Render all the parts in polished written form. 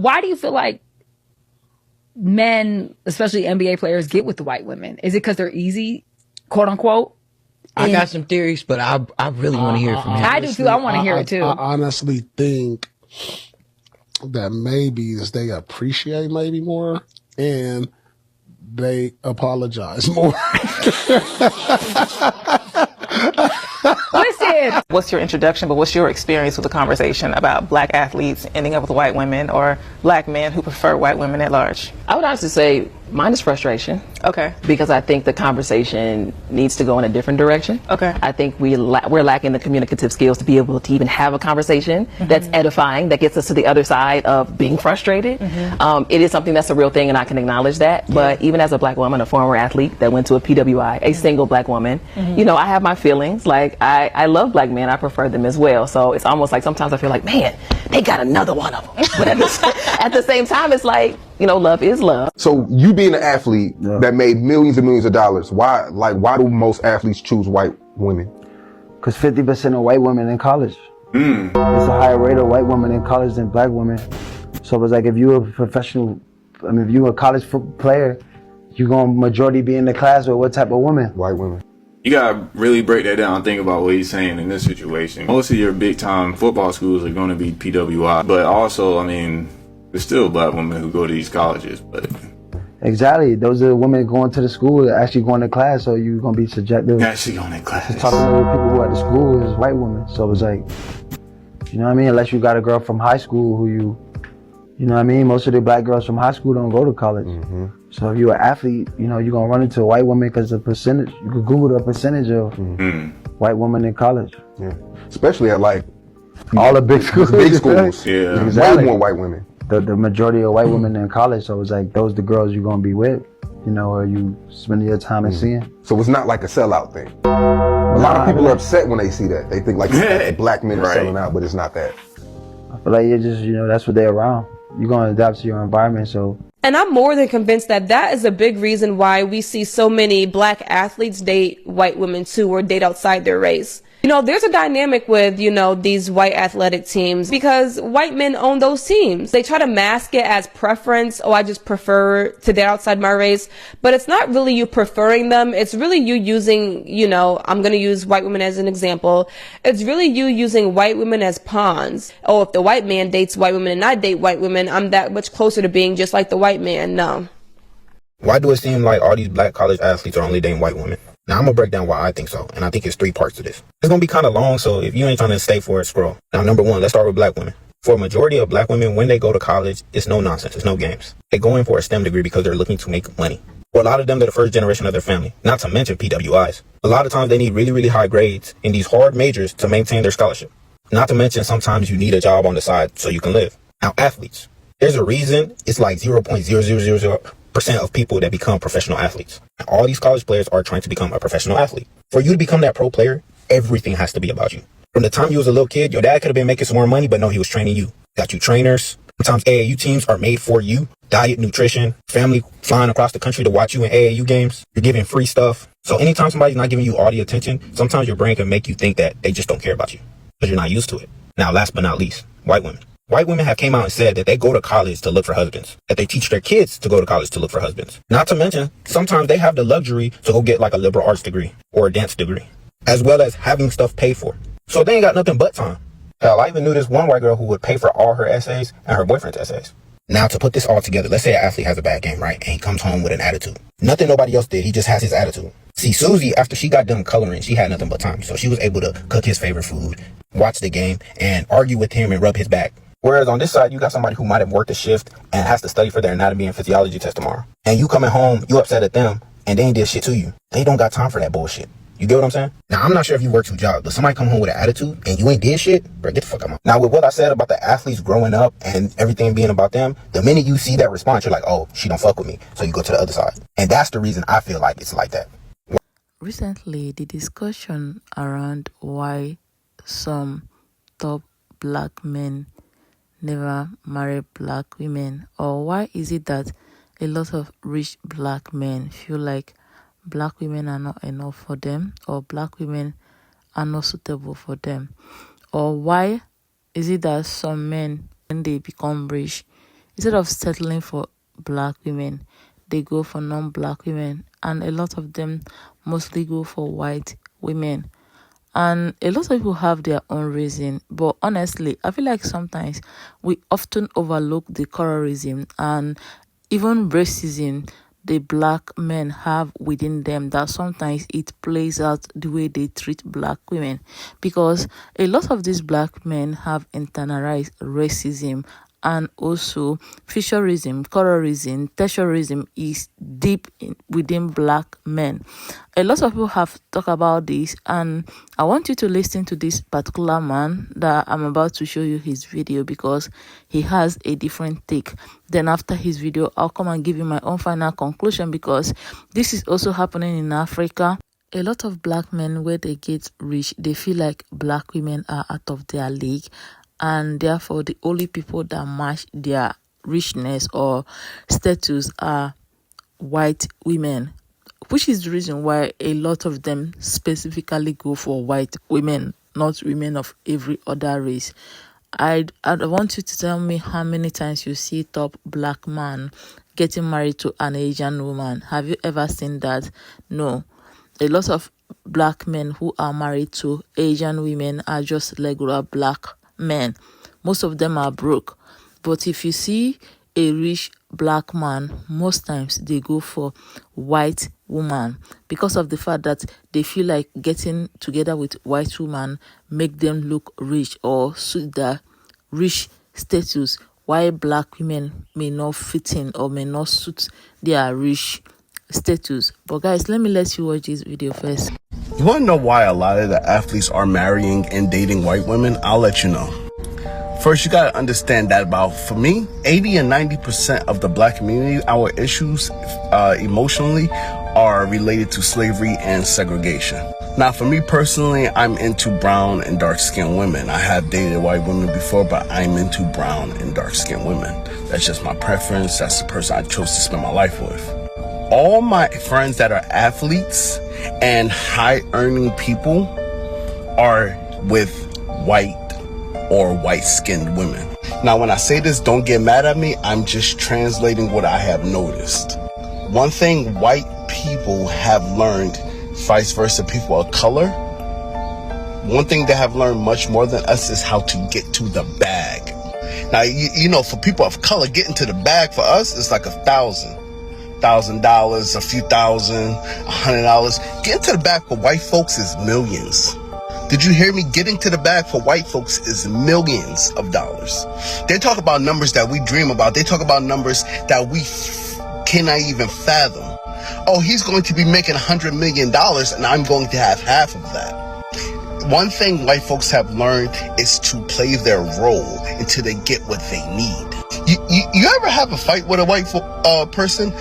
Why do you feel like men, especially NBA players, get with the white women? Is it because they're easy, quote unquote? I got some theories, but I really want to hear it from him. I do too. I want to hear it too. I honestly think that maybe is they appreciate maybe more and they apologize more. Listen. What's your introduction, but what's your experience with the conversation about black athletes ending up with white women or black men who prefer white women at large? I would honestly say mine is frustration. Okay. Because I think the conversation needs to go in a different direction. Okay. I think we're lacking the communicative skills to be able to even have a conversation that's edifying, that gets us to the other side of being frustrated. It is something that's a real thing, and I can acknowledge that. Yeah. But even as a black woman, a former athlete that went to a PWI, a single black woman, you know, I have my feelings. Like, I love black men. I prefer them as well. So it's almost like sometimes I feel like, man, they got another one of them. But at the same time, it's like, you know, love is love. So you being an athlete that made millions and millions of dollars, why do most athletes choose white women? Because 50% of white women in college. It's a higher rate of white women in college than black women. So it's like if you're a professional, I mean, if you're a college player, you're going to majority be in the class with what type of woman? White women. You gotta really break that down and think about what he's saying in this situation. Most of your big time football schools are gonna be PWI, but also, I mean, there's still black women who go to these colleges, but... Exactly. Those are women going to the school, actually going to class, so you're going to be subjective. Actually going to class. Talking to the people who are at the school is white women. So it's like, you know what I mean? Unless you got a girl from high school who you know what I mean? Most of the black girls from high school don't go to college. So if you're an athlete, you know, you're going to run into a white woman because the percentage, you could Google the percentage of white women in college. Yeah. Especially at like... all the big schools. Big schools. Yeah. Way Exactly. more white women. The majority of white women in college, so it's like those the girls you're gonna be with, you know, or you spending your time and seeing. So it's not like a sellout thing. A lot of people are upset when they see that. They think like black men are selling out, but it's not that. I feel like you're just, you know, that's what they're around. You're gonna adapt to your environment, so. And I'm more than convinced that that is a big reason why we see so many black athletes date white women too, or date outside their race. You know, there's a dynamic with, you know, these white athletic teams because white men own those teams. They try to mask it as preference. Oh, I just prefer to date outside my race. But it's not really you preferring them. It's really you using, you know, I'm going to use white women as an example. It's really you using white women as pawns. Oh, if the white man dates white women and I date white women, I'm that much closer to being just like the white man. No. Why do it seem like all these black college athletes are only dating white women? Now, I'm going to break down why I think so, and I think it's 3 parts to this. It's going to be kind of long, so if you ain't trying to stay for it, scroll. Now, number 1, let's start with black women. For a majority of black women, when they go to college, it's no nonsense, it's no games. They go in for a STEM degree because they're looking to make money. For a lot of them, they're the first generation of their family, not to mention PWIs. A lot of times, they need really, really high grades in these hard majors to maintain their scholarship. Not to mention, sometimes you need a job on the side so you can live. Now, athletes. There's a reason it's like 0.0000% of people that become professional athletes. And all these college players are trying to become a professional athlete. For you to become that pro player, everything has to be about you. From the time you was a little kid, your dad could have been making some more money, but no, he was training you. Got you trainers. Sometimes AAU teams are made for you. Diet, nutrition, family flying across the country to watch you in AAU games. You're giving free stuff. So anytime somebody's not giving you all the attention, sometimes your brain can make you think that they just don't care about you because you're not used to it. Now, last but not least, white women. White women have came out and said that they go to college to look for husbands, that they teach their kids to go to college to look for husbands. Not to mention, sometimes they have the luxury to go get like a liberal arts degree or a dance degree, as well as having stuff paid for. So they ain't got nothing but time. Hell, I even knew this one white girl who would pay for all her essays and her boyfriend's essays. Now, to put this all together, let's say an athlete has a bad game, right? And he comes home with an attitude. Nothing nobody else did. He just has his attitude. See, Susie, after she got done coloring, she had nothing but time. So she was able to cook his favorite food, watch the game, and argue with him and rub his back. Whereas on this side, you got somebody who might have worked a shift and has to study for their anatomy and physiology test tomorrow. And you coming home, you upset at them, and they ain't did shit to you. They don't got time for that bullshit. You get what I'm saying? Now, I'm not sure if you work 2 jobs, but somebody come home with an attitude and you ain't did shit, bro, get the fuck out. Now, with what I said about the athletes growing up and everything being about them, the minute you see that response, you're like, oh, she don't fuck with me. So you go to the other side. And that's the reason I feel like it's like that. Recently, the discussion around why some top black men never marry black women, or why is it that a lot of rich black men feel like black women are not enough for them, or black women are not suitable for them, or why is it that some men, when they become rich, instead of settling for black women, they go for non-black women, and a lot of them mostly go for white women. And a lot of people have their own reason, but honestly, I feel like sometimes we often overlook the colorism and even racism the black men have within them, that sometimes it plays out the way they treat black women, because a lot of these black men have internalized racism, and also fissurism, colorism, tertiarism is deep within black men. A lot of people have talked about this, and I want you to listen to this particular man that I'm about to show you his video, because he has a different take. Then after his video, I'll come and give you my own final conclusion, because this is also happening in Africa. A lot of black men, where they get rich, they feel like black women are out of their league, and therefore the only people that match their richness or status are white women, which is the reason why a lot of them specifically go for white women, not women of every other race. I want you to tell me how many times you see top black man getting married to an Asian woman. Have you ever seen that? No. A lot of black men who are married to Asian women are just regular black men. Most of them are broke. But if you see a rich black man, most times they go for white woman, because of the fact that they feel like getting together with white woman make them look rich or suit their rich status, while black women may not fit in or may not suit their rich status. But guys, let me let you watch this video first. You want to know why a lot of the athletes are marrying and dating white women? I'll let you know. First, you got to understand that for me, 80 and 90% of the black community, our issues emotionally are related to slavery and segregation. Now, for me personally, I'm into brown and dark-skinned women. I have dated white women before, but I'm into brown and dark-skinned women. That's just my preference. That's the person I chose to spend my life with. All my friends that are athletes and high-earning people are with white or white-skinned women. Now, when I say this, don't get mad at me. I'm just translating what I have noticed. One thing white people have learned, vice versa, people of color, one thing they have learned much more than us is how to get to the bag. Now, you know, for people of color, getting to the bag for us is like $1,000, a few thousand, $100. Getting to the bag for white folks is millions. Did you hear me? Getting to the bag for white folks is millions of dollars. They talk about numbers that we dream about. They talk about numbers that we cannot even fathom. Oh, he's going to be making $100 million and I'm going to have half of that. One thing white folks have learned is to play their role until they get what they need. You ever have a fight with a white person?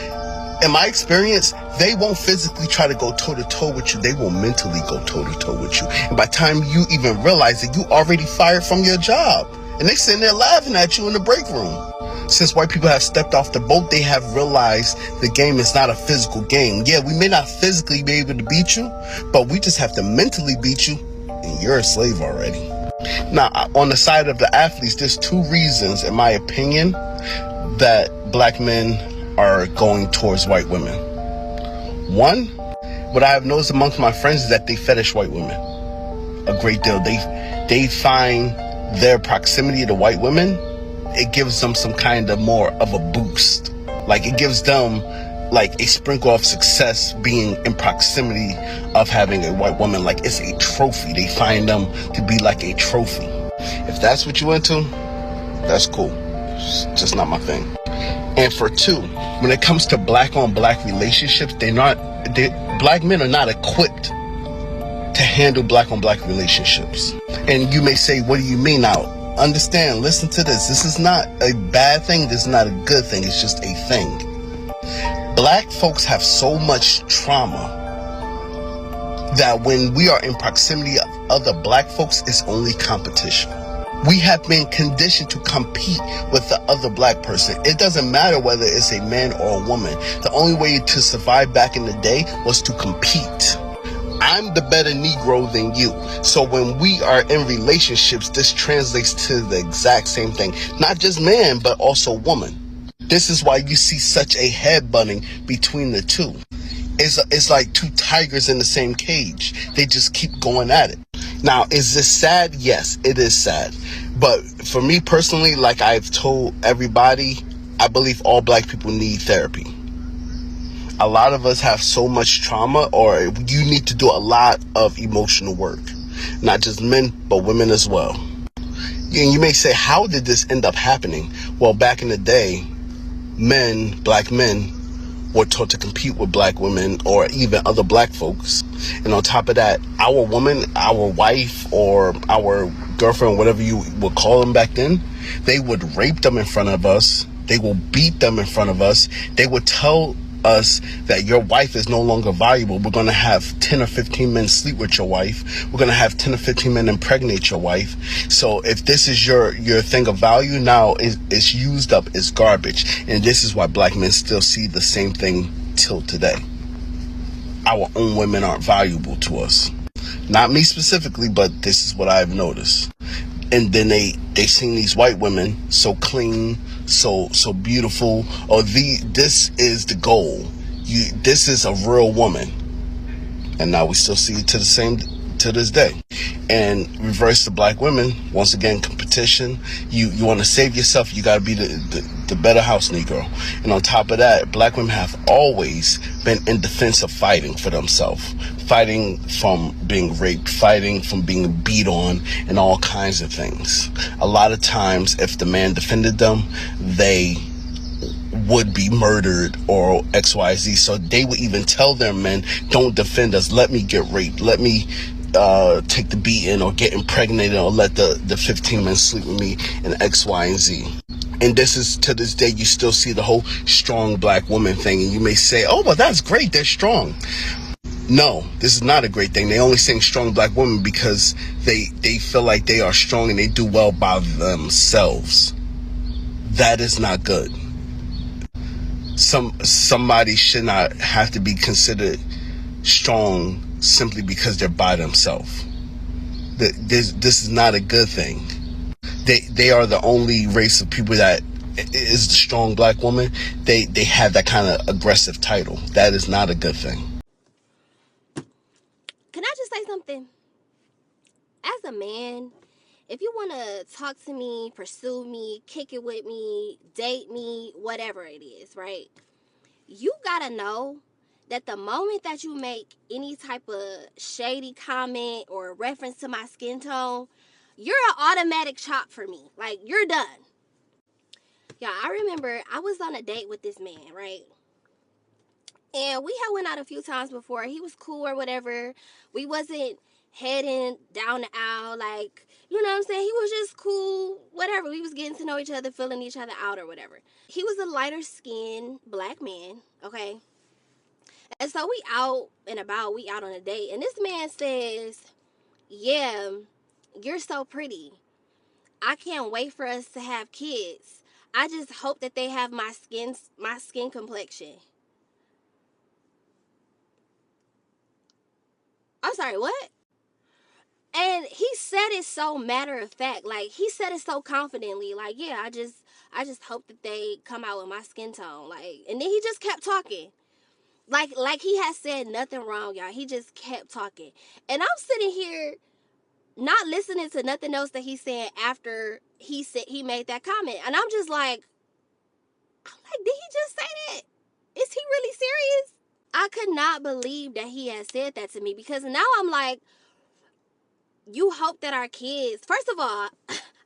In my experience, they won't physically try to go toe-to-toe with you. They will mentally go toe-to-toe with you. And by the time you even realize that you already fired from your job, and they sitting there laughing at you in the break room. Since white people have stepped off the boat, they have realized the game is not a physical game. Yeah, we may not physically be able to beat you, but we just have to mentally beat you, and you're a slave already. Now, on the side of the athletes, there's two reasons, in my opinion, that black men are going towards white women. One, what I have noticed amongst my friends is that they fetish white women a great deal. They find their proximity to white women, it gives them some kind of more of a boost. Like, it gives them like a sprinkle of success being in proximity of having a white woman. Like, it's a trophy. They find them to be like a trophy. If that's what you into, that's cool. It's just not my thing. And for two, when it comes to black on black relationships, black men are not equipped to handle black on black relationships. And you may say, what do you mean? Now, understand, listen to this. This is not a bad thing. This is not a good thing. It's just a thing. Black folks have so much trauma that when we are in proximity of other black folks, it's only competition. We have been conditioned to compete with the other black person. It doesn't matter whether it's a man or a woman. The only way to survive back in the day was to compete. I'm the better Negro than you. So when we are in relationships, this translates to the exact same thing. Not just man, but also woman. This is why you see such a headbutting between the two. It's like two tigers in the same cage. They just keep going at it. Now, is this sad? Yes, it is sad. But for me personally, like I've told everybody, I believe all black people need therapy. A lot of us have so much trauma, or you need to do a lot of emotional work. Not just men, but women as well. And you may say, how did this end up happening? Well, back in the day, black men, were taught to compete with black women or even other black folks. And on top of that, our woman, our wife, or our girlfriend, whatever you would call them back then, they would rape them in front of us. They will beat them in front of us. They would tell us that your wife is no longer valuable. We're going to have 10 or 15 men sleep with your wife. We're going to have 10 or 15 men impregnate your wife. So if this is your thing of value, now it's used up, it's garbage. And this is why black men still see the same thing till today. Our own women aren't valuable to us. Not me specifically, but this is what I've noticed. And then they seen these white women so clean, so beautiful. Or this is the goal. This is a real woman. And now we still see it to this day. And reverse to black women, once again, competition. You want to save yourself, you got to be the better house Negro. And on top of that, black women have always been in defense of fighting for themselves. Fighting from being raped, fighting from being beat on, and all kinds of things. A lot of times, if the man defended them, they would be murdered or XYZ. So they would even tell their men, don't defend us, let me get raped, let me take the beating or get impregnated, or let the 15 men sleep with me, and X, Y, and Z. And this is, to this day, you still see the whole strong black woman thing. And you may say, oh, well, that's great, they're strong. No, this is not a great thing. They only saying strong black women because they feel like they are strong and they do well by themselves. That is not good. Somebody should not have to be considered strong simply because they're by themselves. This is not a good thing. They are the only race of people that is the strong black woman. They have that kind of aggressive title. That is not a good thing. Can I just say something? As a man, if you want to talk to me, pursue me, kick it with me, date me, whatever it is, right? You gotta know that the moment that you make any type of shady comment or reference to my skin tone, you're an automatic chop for me. Like, you're done. Yeah, I remember I was on a date with this man, right? And we had went out a few times before. He was cool or whatever. We wasn't heading down the aisle, like, you know what I'm saying? He was just cool, whatever. We was getting to know each other, filling each other out or whatever. He was a lighter skinned black man, okay? And so we out and about, we out on a date. And this man says, yeah, you're so pretty. I can't wait for us to have kids. I just hope that they have my skin complexion. I'm sorry, what? And he said it so matter of fact. Like, he said it so confidently. Like, yeah, I just hope that they come out with my skin tone. Like, and then he just kept talking. Like he had said nothing wrong, y'all. He just kept talking. And I'm sitting here not listening to nothing else that he said after he said he made that comment. And I'm like, did he just say that? Is he really serious? I could not believe that he had said that to me, because now I'm like, you hope that our kids, first of all,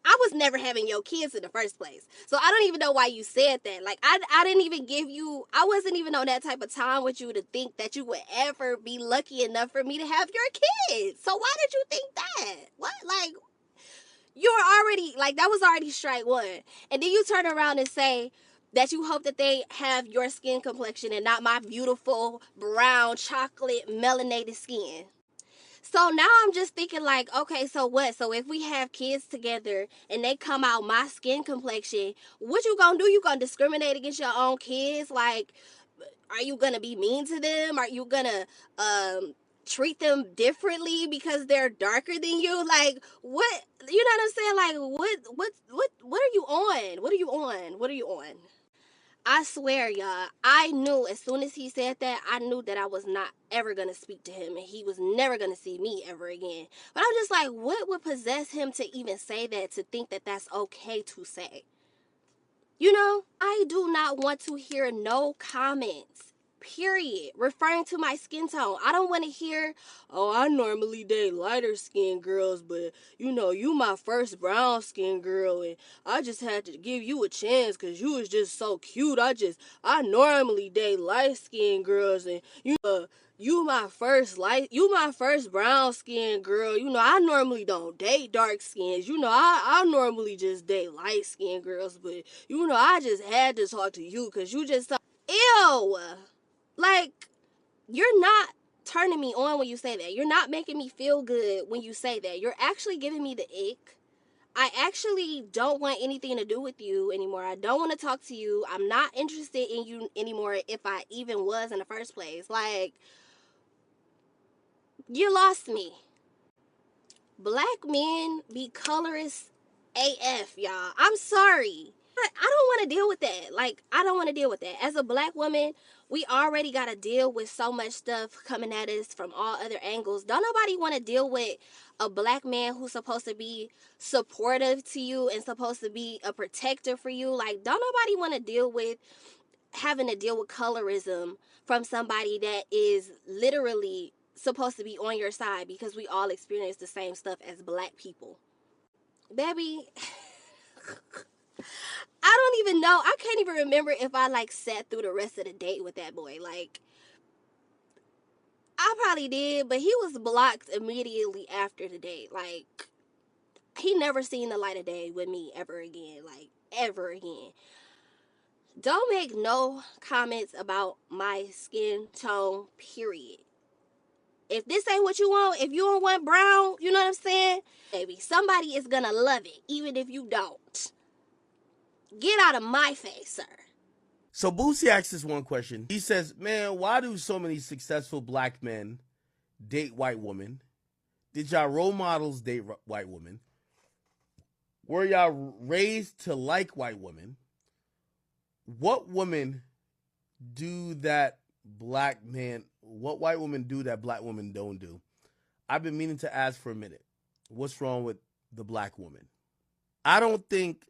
I was never having your kids in the first place. So I don't even know why you said that. Like, I didn't even give you, I wasn't even on that type of time with you to think that you would ever be lucky enough for me to have your kids. So why did you think that? What? Like, you were already, like, that was already strike one. And then you turn around and say that you hope that they have your skin complexion and not my beautiful brown chocolate melanated skin. So now I'm just thinking, like, okay, so what? So if we have kids together and they come out my skin complexion, what you gonna do? You gonna discriminate against your own kids? Like, are you gonna be mean to them? Are you gonna treat them differently because they're darker than you? Like, what? You know what I'm saying? Like, what are you on? What are you on? What are you on? I swear, y'all, I knew as soon as he said that, I knew that I was not ever going to speak to him and he was never going to see me ever again. But I'm just like, what would possess him to even say that, to think that that's okay to say? You know, I do not want to hear no comments, period, referring to my skin tone. I don't want to hear, oh, I normally date lighter skinned girls, but you know, you my first brown skinned girl, and I just had to give you a chance because you was just so cute. I normally date light skinned girls, and you my first brown skinned girl. You know, I normally don't date dark skins. You know, I normally just date light skinned girls, but you know, I just had to talk to you because you just ew. Like, you're not turning me on when you say that. You're not making me feel good when you say that. You're actually giving me the ick. I actually don't want anything to do with you anymore. I don't want to talk to you. I'm not interested in you anymore if I even was in the first place. Like, you lost me. Black men be colorist AF, y'all. I'm sorry. I don't want to deal with that. Like, I don't want to deal with that. As a black woman, we already got to deal with so much stuff coming at us from all other angles. Don't nobody want to deal with a black man who's supposed to be supportive to you and supposed to be a protector for you. Like, don't nobody want to deal with having to deal with colorism from somebody that is literally supposed to be on your side, because we all experience the same stuff as black people. Baby, I don't even know. I can't even remember if I like sat through the rest of the date with that boy. Like, I probably did, but he was blocked immediately after the date. Like, he never seen the light of day with me ever again. Like, ever again. Don't make no comments about my skin tone, period. If this ain't what you want, if you don't want brown, you know what I'm saying? Baby, somebody is gonna love it, even if you don't. Get out of my face, sir. So Boosie asks this one question. He says, man, why do so many successful black men date white women? Did y'all role models date white women? Were y'all raised to like white women? What women do that black man, what white women do that black women don't do? I've been meaning to ask for a minute. What's wrong with the black woman? I don't think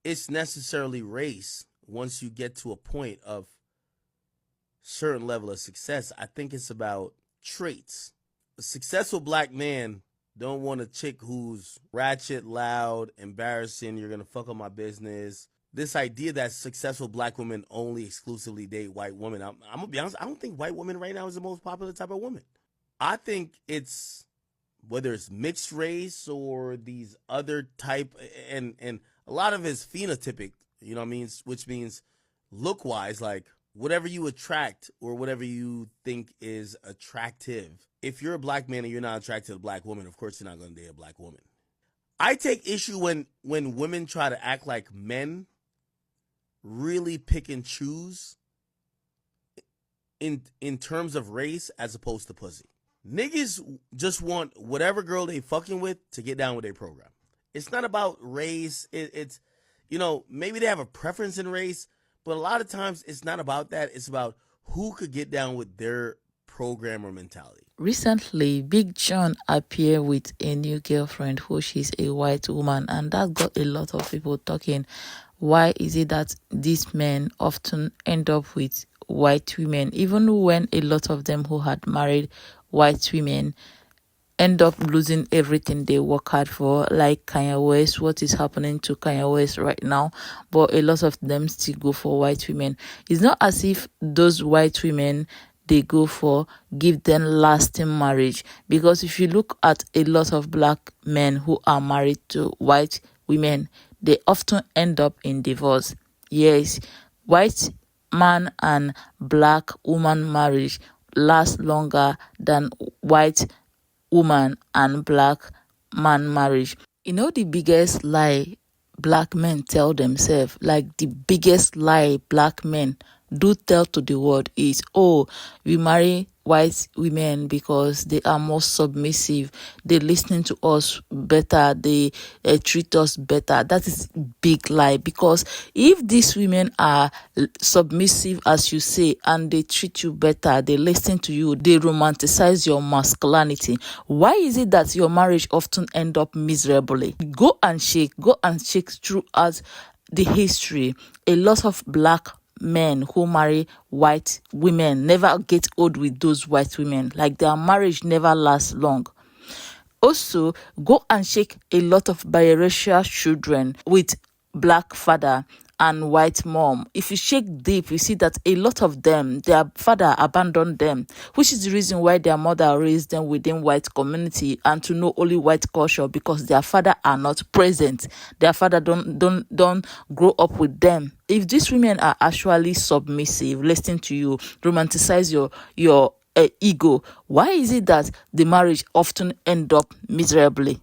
it's necessarily race once you get to a point of certain level of success. I think it's about traits. A successful black man don't want a chick who's ratchet, loud, embarrassing, you're going to fuck up my business. This idea that successful black women only exclusively date white women, I'm going to be honest, I don't think white women right now is the most popular type of woman. I think it's, whether it's mixed race or these other type, and a lot of it's phenotypic, you know what I mean? Which means look-wise, like whatever you attract or whatever you think is attractive. If you're a black man and you're not attracted to a black woman, of course you're not going to date a black woman. I take issue when women try to act like men really pick and choose in terms of race as opposed to pussy. Niggas just want whatever girl they fucking with to get down with their program. It's not about race. It's, you know, maybe they have a preference in race, but a lot of times it's not about that. It's about who could get down with their program or mentality. Recently, Big John appeared with a new girlfriend who she's a white woman, and that got a lot of people talking. Why is it that these men often end up with white women, even when a lot of them who had married white women end up losing everything they work hard for, like Kanye West, what is happening to Kanye West right now, but a lot of them still go for white women. It's not as if those white women they go for give them lasting marriage, because if you look at a lot of black men who are married to white women, they often end up in divorce. Yes, white man and black woman marriage lasts longer than white woman and black man marriage. You know the biggest lie black men tell themselves, like the biggest lie black men do tell to the world is, oh, we marry white women because they are more submissive, they listen to us better, they treat us better. That is big lie, because if these women are submissive, as you say, and they treat you better, they listen to you, they romanticize your masculinity, why is it that your marriage often end up miserably? Go and check throughout the history. A lot of black men who marry white women never get old with those white women. Like, their marriage never lasts long. Also, go and check a lot of biracial children with black father and white mom. If you check deep, you see that a lot of them, their father abandoned them, which is the reason why their mother raised them within white community and to know only white culture, because their father are not present. Their father don't grow up with them. If these women are actually submissive, listen to you, romanticize your ego, why is it that the marriage often end up miserably?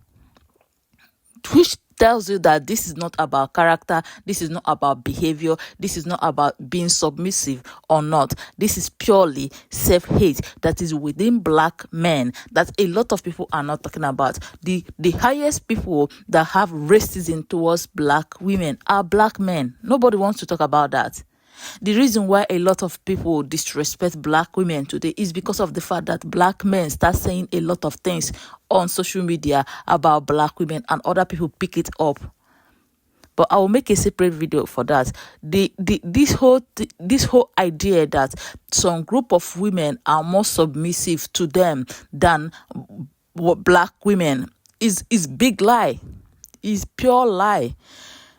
Which tells you that this is not about character, this is not about behavior, this is not about being submissive or not. This is purely self-hate that is within black men that a lot of people are not talking about. The highest people that have racism towards black women are black men. Nobody wants to talk about that. The reason why a lot of people disrespect black women today is because of the fact that black men start saying a lot of things on social media about black women and other people pick it up. But I will make a separate video for that. This whole idea that some group of women are more submissive to them than black women is big lie. Is pure lie.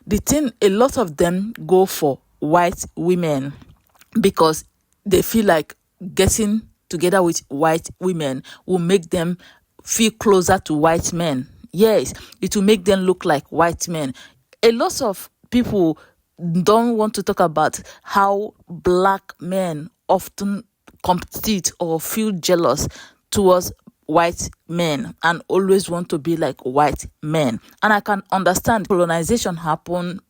The thing, a lot of them go for white women because they feel like getting together with white women will make them feel closer to white men. Yes, it will make them look like white men. A lot of people don't want to talk about how black men often compete or feel jealous towards white men and always want to be like white men. And I can understand colonization happened,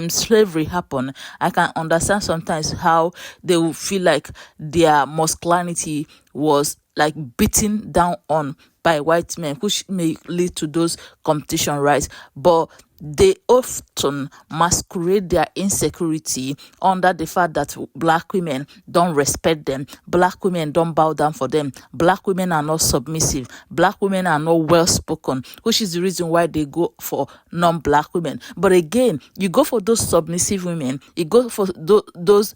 slavery happened. I can understand sometimes how they will feel like their masculinity was like beaten down on by white men, which may lead to those competition rights. But they often masquerade their insecurity under the fact that black women don't respect them, black women don't bow down for them, black women are not submissive, black women are not well spoken, which is the reason why they go for non-black women. But again, you go for those submissive women, you go for those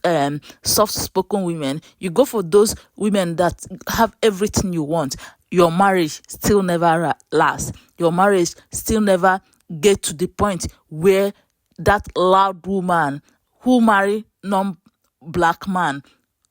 soft-spoken women, you go for those women that have everything you want, your marriage still never lasts. Your marriage still never get to the point where that loud woman who marry non-black man,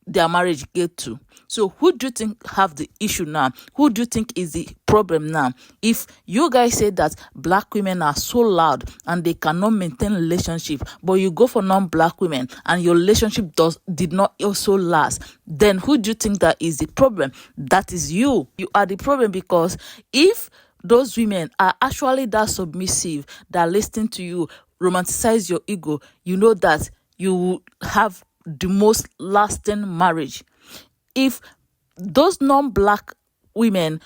their marriage get to. So who do you think have the issue now? Who do you think is the problem now? If you guys say that black women are so loud and they cannot maintain relationship, but you go for non-black women and your relationship did not also last, then who do you think that is the problem? That is you. You are the problem, because if those women are actually that submissive, that listen to you, romanticize your ego, you know that you will have the most lasting marriage. If those non-black women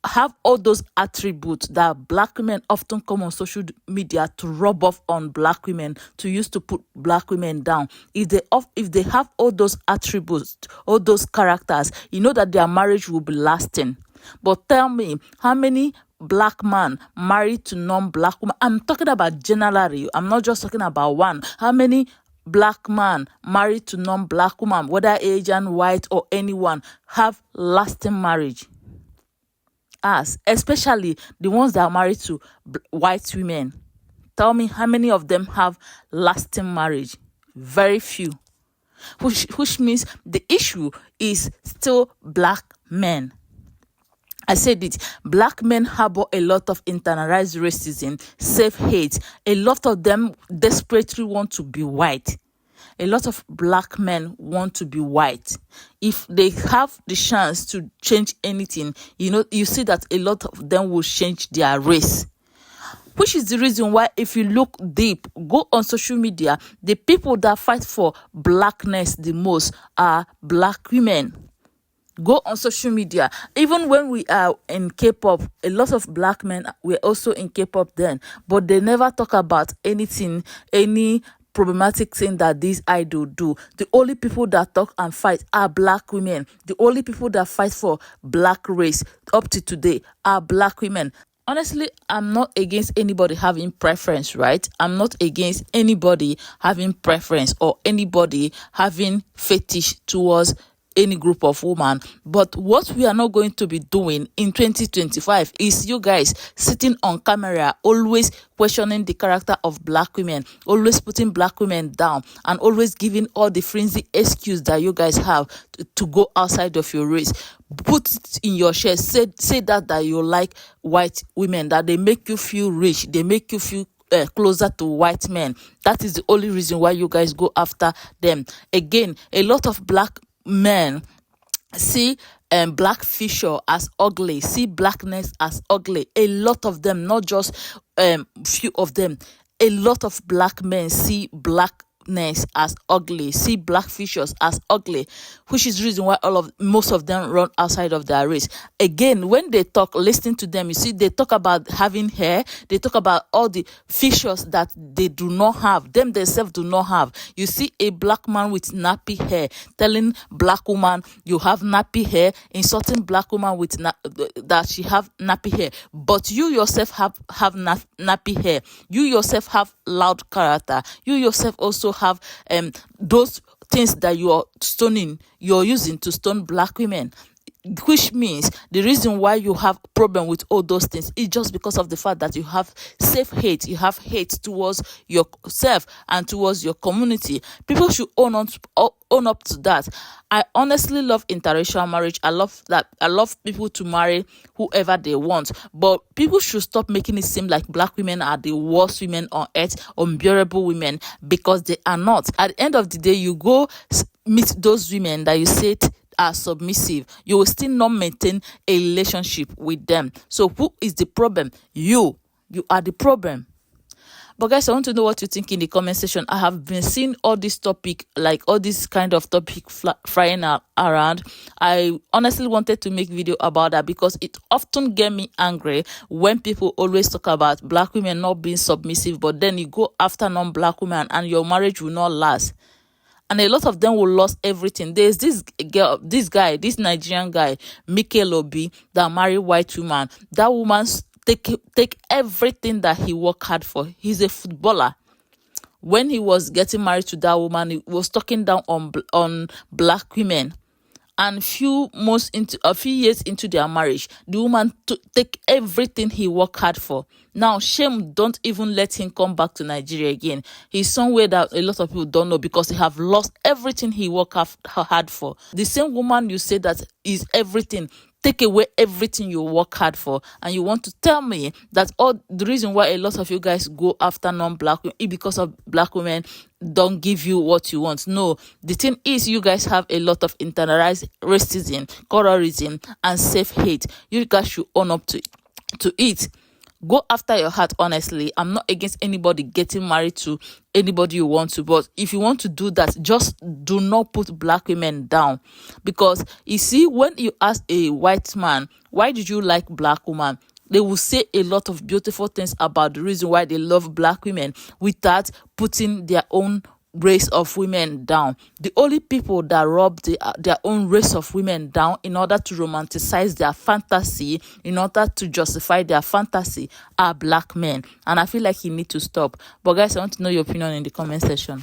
have all those attributes that black women often come on social media to rub off on black women, to use to put black women down, if they have all those attributes, all those characters, you know that their marriage will be lasting. But tell me, how many black man married to non-black woman? I'm talking about generally. I'm not just talking about one. How many black man married to non-black woman, whether Asian, white, or anyone, have lasting marriage? Especially the ones that are married to white women. Tell me how many of them have lasting marriage? Very few. Which means the issue is still black men. I said it, black men harbor a lot of internalized racism, self-hate. A lot of them desperately want to be white. A lot of black men want to be white. If they have the chance to change anything, you see that a lot of them will change their race. which is the reason why, if you look deep, go on social media, the people that fight for blackness the most are black women. Go on social media. Even when we are in K-pop, a lot of black men were also in K-pop then, but they never talk about anything, any problematic thing that these idols do. The only people that talk and fight are black women. The only people that fight for black race up to today are black women. Honestly, I'm not against anybody having preference, right? I'm not against anybody having preference or anybody having fetish towards any group of women. But what we are not going to be doing in 2025 is you guys sitting on camera, always questioning the character of black women, always putting black women down, and always giving all the flimsy excuse that you guys have to go outside of your race. Put it in your chest. Say that you like white women, that they make you feel rich, they make you feel closer to white men. That is the only reason why you guys go after them. Again, a lot of black men see black fissure as ugly, see blackness as ugly. A lot of them, not just few of them, a lot of black men see blackness as ugly, see black fissures as ugly, which is the reason why most of them run outside of their race. Again, when they talk, listen to them, you see, they talk about having hair, they talk about all the fissures that they do not have, them themselves do not have. You see a black man with nappy hair telling black woman you have nappy hair, insulting black woman with that she have nappy hair, but you yourself have nappy hair, you yourself have loud character, you yourself also have those things that you're using to stone black women, which means the reason why you have problem with all those things is just because of the fact that you have self-hate, you have hate towards yourself and towards your community. People should own up to that. I honestly love interracial marriage. I love people to marry whoever they want, but people should stop making it seem like black women are the worst women on earth, unbearable women, because they are not. At the end of the day, you go meet those women that you said are submissive, you will still not maintain a relationship with them. So who is the problem? You are the problem. But guys, I want to know what you think in the comment section. I have been seeing all this topic, like all this kind of topic flying around. I honestly wanted to make video about that because it often get me angry when people always talk about black women not being submissive, but then you go after non-black women and your marriage will not last. And a lot of them will lose everything. There's this Nigerian guy, Mikel Obi, that married white woman. That woman take everything that he worked hard for. He's a footballer. When he was getting married to that woman, he was talking down on black women. And a few years into their marriage, the woman take everything he worked hard for. Now, shame, don't even let him come back to Nigeria again. He's somewhere that a lot of people don't know because he have lost everything he worked hard for. The same woman you say that is everything, take away everything you work hard for, and you want to tell me that all the reason why a lot of you guys go after non-black women is because of black women don't give you what you want. No, the thing is, you guys have a lot of internalized racism, colorism, and self-hate. You guys should own up to it. Go after your heart, honestly. I'm not against anybody getting married to anybody you want to, but if you want to do that, just do not put black women down. Because you see, when you ask a white man, why did you like black woman? They will say a lot of beautiful things about the reason why they love black women without putting their own race of women down. The only people that rub their own race of women down in order to romanticize their fantasy, in order to justify their fantasy, are black men. And I feel like you need to stop. But guys, I want to know your opinion in the comment section.